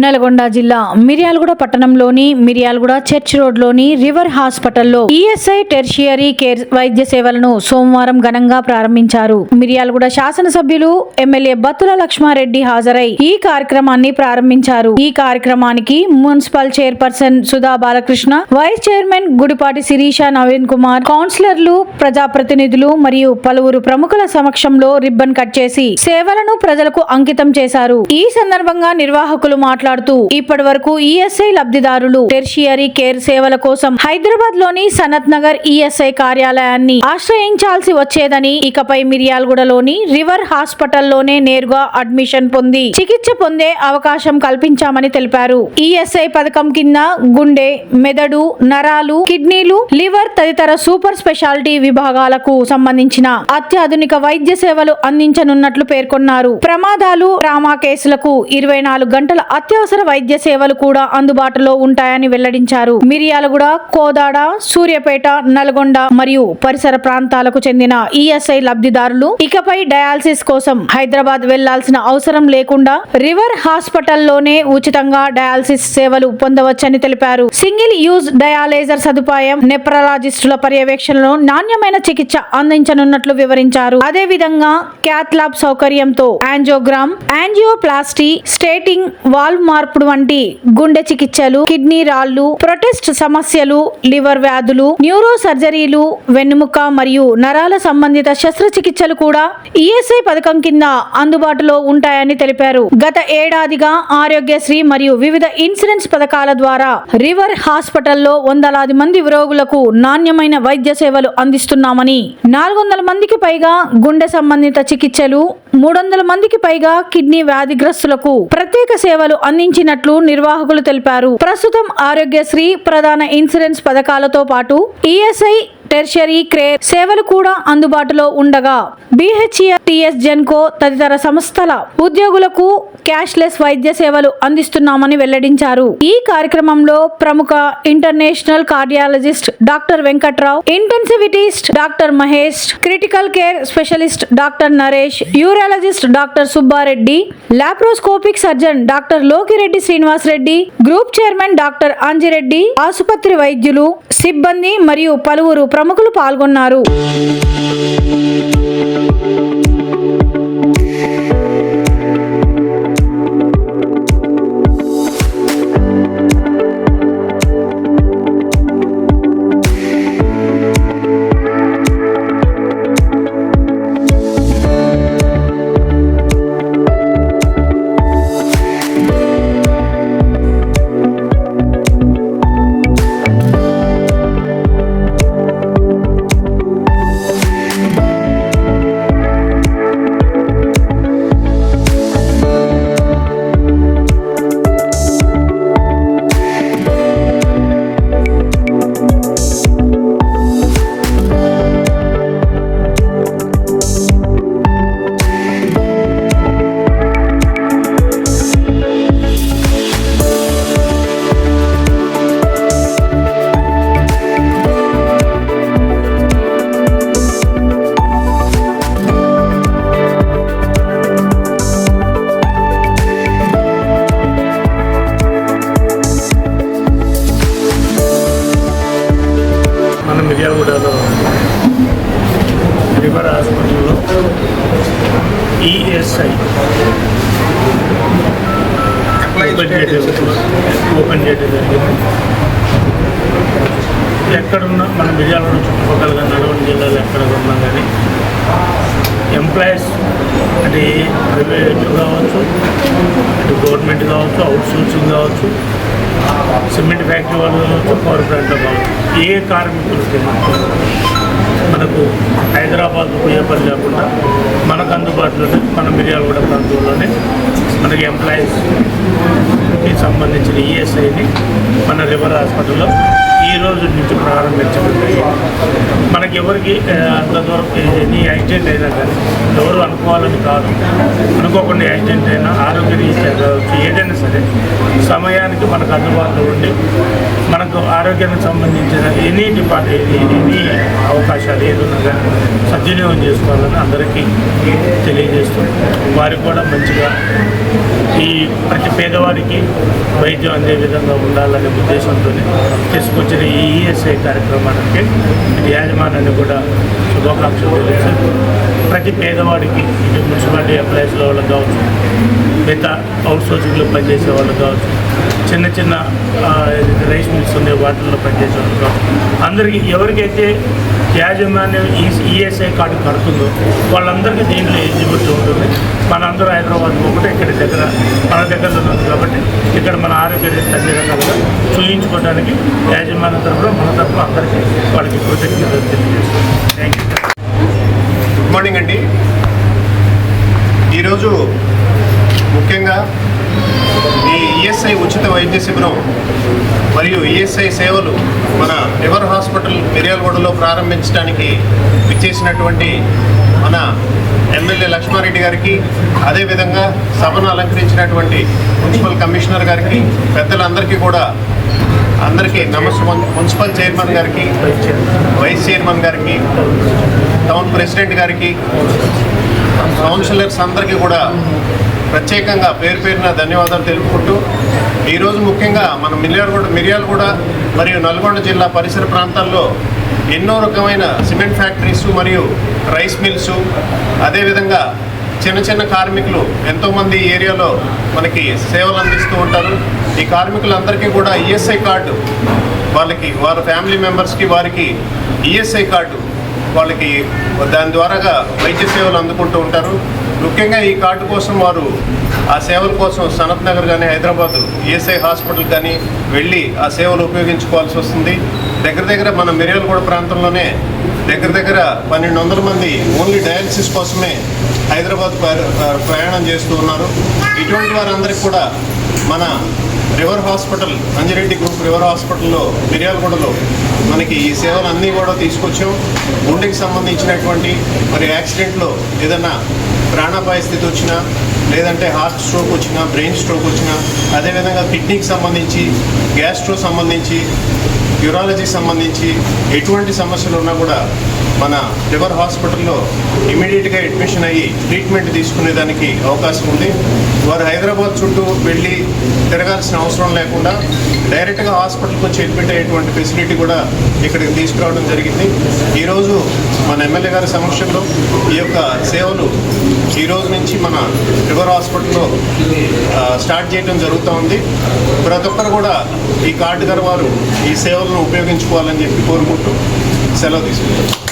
నల్గొండ జిల్లా మిర్యాలగూడ పట్టణంలోని మిర్యాలగూడ చర్చ్ రోడ్లోని రివర్ హాస్పిటల్లో ఈఎస్ఐ టెర్షియరీ కేర్ వైద్య సేవలను సోమవారం ఘనంగా ప్రారంభించారు. మిర్యాలగూడ శాసనసభ్యులు ఎమ్మెల్యే బత్తుల లక్ష్మారెడ్డి హాజరై ఈ కార్యక్రమాన్ని ప్రారంభించారు. ఈ కార్యక్రమానికి municipal chairperson Sudha Balakrishna, vice chairman Gudipati Sirisha Naveen Kumar, కౌన్సిలర్లు, ప్రజాప్రతినిధులు మరియు పలువురు ప్రముఖుల సమక్షంలో రిబ్బన్ కట్ చేసి సేవలను ప్రజలకు అంకితం చేశారు. ఈ సందర్భంగా నిర్వాహకులు మాట్లాడుతూ ఇప్పటి వరకు ఈఎస్ఐ లబ్ధిదారులు టెర్షియరీ కేర్ సేవల కోసం హైదరాబాద్ లోని సనత్ నగర్ ఈఎస్ఐ కార్యాలయాన్ని ఆశ్రయించాల్సి వచ్చేదని, ఇకపై మిర్యాలగూడలోని రివర్ హాస్పిటల్లోనే నేరుగా అడ్మిషన్ పొంది చికిత్స పొందే అవకాశం కల్పించామని తెలిపారు. ఈఎస్ఐ పథకం కింద గుండె, మెదడు, నరాలు, కిడ్నీలు, లివర్ తదితర సూపర్ స్పెషాలిటీ విభాగాలకు సంబంధించిన అత్యాధునిక వైద్య సేవలు అందించనున్నట్లు పేర్కొన్నారు. ప్రమాదాలు, ట్రామా కేసులకు 24 గంటల అత్యవసర వైద్య సేవలు కూడా అందుబాటులో ఉంటాయని వెల్లడించారు. మిర్యాలగూడ, కోదాడ, సూర్యాపేట, నల్గొండ మరియు పరిసర ప్రాంతాలకు చెందిన ఈఎస్ఐ లబ్ధిదారులు ఇకపై డయాలసిస్ కోసం హైదరాబాద్ వెళ్లాల్సిన అవసరం లేకుండా రివర్ హాస్పిటల్లోనే ఉచితంగా డయాలసిస్ సేవలు పొందవచ్చని తెలిపారు. సింగిల్ యూజ్ డయాలైజర్ సదుపాయం, నెఫ్రాలజిస్టుల పర్యవేక్షణలో నాణ్యమైన చికిత్స అందించనున్నట్లు వివరించారు. అదేవిధంగా క్యాత్ ల్యాబ్ సౌకర్యంతో యాంజియోగ్రామ్, యాంజియోప్లాస్టీ, స్టేటింగ్, వాల్వ్ మార్పుడు వంటి గుండె చికిత్సలు, కిడ్నీ రాళ్లు, ప్రొటెస్ట్ సమస్యలు, లివర్ వ్యాధులు, న్యూరో సర్జరీలు, వెన్నుముక మరియు నరాల సంబంధిత శస్త్రచికిత్సలు కూడా ఈఎస్ఐ పథకం కింద అందుబాటులో ఉంటాయని తెలిపారు. గత ఏడాదిగా ఆరోగ్యశ్రీ మరియు వివిధ ఇన్సూరెన్స్ పథకాల ద్వారా రివర్ హాస్పిటల్లో వందలాది మంది రోగులకు నాణ్యమైన వైద్య సేవలు అందిస్తున్నామని, 400 మందికి పైగా గుండె సంబంధిత చికిత్సలు, 300 మందికి పైగా కిడ్నీ వ్యాధిగ్రస్తులకు ప్రత్యేక సేవలు అందించినట్లు నిర్వాహకులు తెలిపారు. ప్రస్తుతం ఆరోగ్యశ్రీ, ప్రధాన ఇన్సూరెన్స్ పథకాలతో పాటు ఈఎస్ఐ టెర్షియరీ కేర్ సేవలు కూడా అందుబాటులో ఉండగా బిహెచ్ఎల్, టిఎస్ జెన్కో తదితర సంస్థల ఉద్యోగులకు క్యాష్లెస్ వైద్య సేవలు అందిస్తున్నామని వెల్లడించారు. ఈ కార్యక్రమంలో ప్రముఖ international cardiologist doctor Venkatrao, intensivist doctor Mahesh, critical care specialist doctor Naresh, urologist doctor Subbareddy, laparoscopic surgeon doctor Lokireddy Srinivas Reddy, group chairman doctor Anjireddy, ఆసుపత్రి వైద్యులు, సిబ్బంది మరియు పలువురు ప్రముఖులు పాల్గొన్నారు. మిర్యాలగూడలో రివర్ హాస్పిటల్లో ఈఎస్ఐ ఓపెన్ చేయడం జరిగింది. ఎక్కడున్నా మన మిర్యాలగూడ చుట్టుపక్కల నల్గొండ జిల్లాలో ఎక్కడ ఉన్నా కానీ ఎంప్లాయీస్ అంటే ప్రైవేట్ కావచ్చు, అంటే గవర్నమెంట్ కావచ్చు, అవుట్ సోర్సింగ్ కావచ్చు, సిమెంట్ ఫ్యాక్టరీ వాళ్ళు కావచ్చు, పవర్ ప్లాంట్లో కావచ్చు, ఏ కార్మికులకి మనకు హైదరాబాద్ పోయే పని లేకుండా మనకు అందుబాటులోనే మన మిర్యాలగూడ ప్రాంతంలోనే మనకి ఎంప్లాయీస్కి సంబంధించిన ఈఎస్ఐని మన రివర్ హాస్పిటల్లో ఈ రోజు నుంచి ప్రారంభించడం. మనకి ఎవరికి అంత దూరం ఎనీ యాక్సిడెంట్ అయినా కానీ ఎవరు అనుకోవాలని కాదు, అనుకోకుండా యాక్సిడెంట్ అయినా ఆరోగ్య రీత్యా కావచ్చు, ఏదైనా సరే సమయానికి మనకు అందుబాటులో ఉండి మనకు ఆరోగ్యానికి సంబంధించిన ఎనీ అవకాశాలు ఏదైనా కానీ సద్వినియోగం చేసుకోవాలని అందరికీ తెలియజేస్తూ వారికి కూడా మంచిగా ఈ ప్రతి పేదవారికి వైద్యం అందే విధంగా ఉండాలనే ఉద్దేశంతో తీసుకొచ్చిన ఈ ఈఎస్ఐ కార్యక్రమానికి యాజమాన్యాన్ని కూడా శుభాకాంక్షలు తెలియజేస్తూ ప్రతి పేదవాడికి ఇది మున్సిపాలిటీ ఎంప్లాయీస్లో వాళ్ళకి కావచ్చు, మిగతా అవుట్ సోర్సింగ్లో పనిచేసే వాళ్ళు కావచ్చు, చిన్న చిన్న రైస్ మిల్స్ ఉండే వాటిల్లో పనిచేసే వాళ్ళు కావచ్చు, అందరికీ ఎవరికైతే యాజమాన్యం ఈఎస్ఐ కార్డు కడుతుందో వాళ్ళందరికీ దీంట్లో ఎలిజిబిలిటీ ఉంటుంది. మనందరూ హైదరాబాద్ పోకుండా ఇక్కడ మన దగ్గరలో ఉంది కాబట్టి ఇక్కడ మన ఆరోగ్య అన్ని రకాలుగా చూయించుకోవడానికి యాజమాన్యం తరఫున మన తరఫున అందరికీ వాళ్ళకి కృతజ్ఞతలు తెలియజేస్తాం. Thank you. గుడ్ మార్నింగ్ అండి. ఈరోజు ముఖ్యంగా ఈ ఈఎస్ఐ ఉచిత వైద్య శిబిరం మరియు ఈఎస్ఐ సేవలు మన రివర్ హాస్పిటల్ మిర్యాలగూడలో ప్రారంభించడానికి విచ్చేసినటువంటి మన ఎమ్మెల్యే లక్ష్మారెడ్డి గారికి, అదేవిధంగా సభను అలంకరించినటువంటి మున్సిపల్ కమిషనర్ గారికి, పెద్దలందరికీ కూడా అందరికీ మున్సిపల్ చైర్మన్ గారికి, వైస్ చైర్మన్ గారికి, టౌన్ ప్రెసిడెంట్ గారికి, కౌన్సిలర్స్ అందరికీ కూడా ప్రత్యేకంగా పేరు పేరున ధన్యవాదాలు తెలుపుకుంటూ ఈరోజు ముఖ్యంగా మన మిర్యాలగూడ మరియు నల్గొండ జిల్లా పరిసర ప్రాంతాల్లో ఎన్నో రకమైన సిమెంట్ ఫ్యాక్టరీస్ మరియు రైస్ మిల్స్, అదేవిధంగా చిన్న చిన్న కార్మికులు ఎంతోమంది ఏరియాలో మనకి సేవలు అందిస్తూ ఉంటారు. ఈ కార్మికులందరికీ కూడా ఈఎస్ఐ కార్డు వాళ్ళకి, వారి ఫ్యామిలీ మెంబర్స్కి వారికి ఈఎస్ఐ కార్డు వాళ్ళకి దాని ద్వారాగా వైద్య సేవలు అందుకుంటూ ఉంటారు. ముఖ్యంగా ఈ కార్డు కోసం వారు ఆ సేవల కోసం సనత్ నగర్ కానీ హైదరాబాద్ ఈఎస్ఐ హాస్పిటల్ కానీ వెళ్ళి ఆ సేవలు ఉపయోగించుకోవాల్సి వస్తుంది. దగ్గర మన మిర్యాలగూడ ప్రాంతంలోనే దగ్గర 1200 మంది ఓన్లీ డయాలసిస్ కోసమే హైదరాబాద్ ప్రయాణం చేస్తూ ఉన్నారు. ఇటువంటి వారందరికీ కూడా మన river hospital, Anji Reddy group river హాస్పిటల్లో మిర్యాలగూడలో మనకి ఈ సేవలు అన్నీ కూడా తీసుకొచ్చాం. గుండెకి సంబంధించినటువంటి మరి యాక్సిడెంట్లో ఏదైనా ప్రాణాపాయ స్థితి వచ్చినా, లేదంటే హార్ట్ స్ట్రోక్ వచ్చినా, బ్రెయిన్ స్ట్రోక్ వచ్చినా, అదేవిధంగా కిడ్నీకి సంబంధించి, గ్యాస్ట్రో సంబంధించి, యూరాలజీకి సంబంధించి ఎటువంటి సమస్యలు ఉన్నా కూడా మన రివర్ హాస్పిటల్లో ఇమీడియట్గా అడ్మిషన్ అయ్యి ట్రీట్మెంట్ తీసుకునేదానికి అవకాశం ఉంది. వారు హైదరాబాద్ చుట్టూ వెళ్ళి తిరగాల్సిన అవసరం లేకుండా డైరెక్ట్గా హాస్పిటల్కి వచ్చి అడ్మిట్ అయ్యేటువంటి ఫెసిలిటీ కూడా ఇక్కడికి తీసుకురావడం జరిగింది. ఈరోజు మన ఎమ్మెల్యే గారి సమక్షంలో ఈ యొక్క సేవలు ఈరోజు నుంచి మన రివర్ హాస్పిటల్లో స్టార్ట్ చేయడం జరుగుతూ ఉంది. ప్రతి ఒక్కరు కూడా ఈ కార్డు గల వారు ఈ సేవలను ఉపయోగించుకోవాలని చెప్పి కోరుకుంటూ సెలవు తీసుకుంటారు.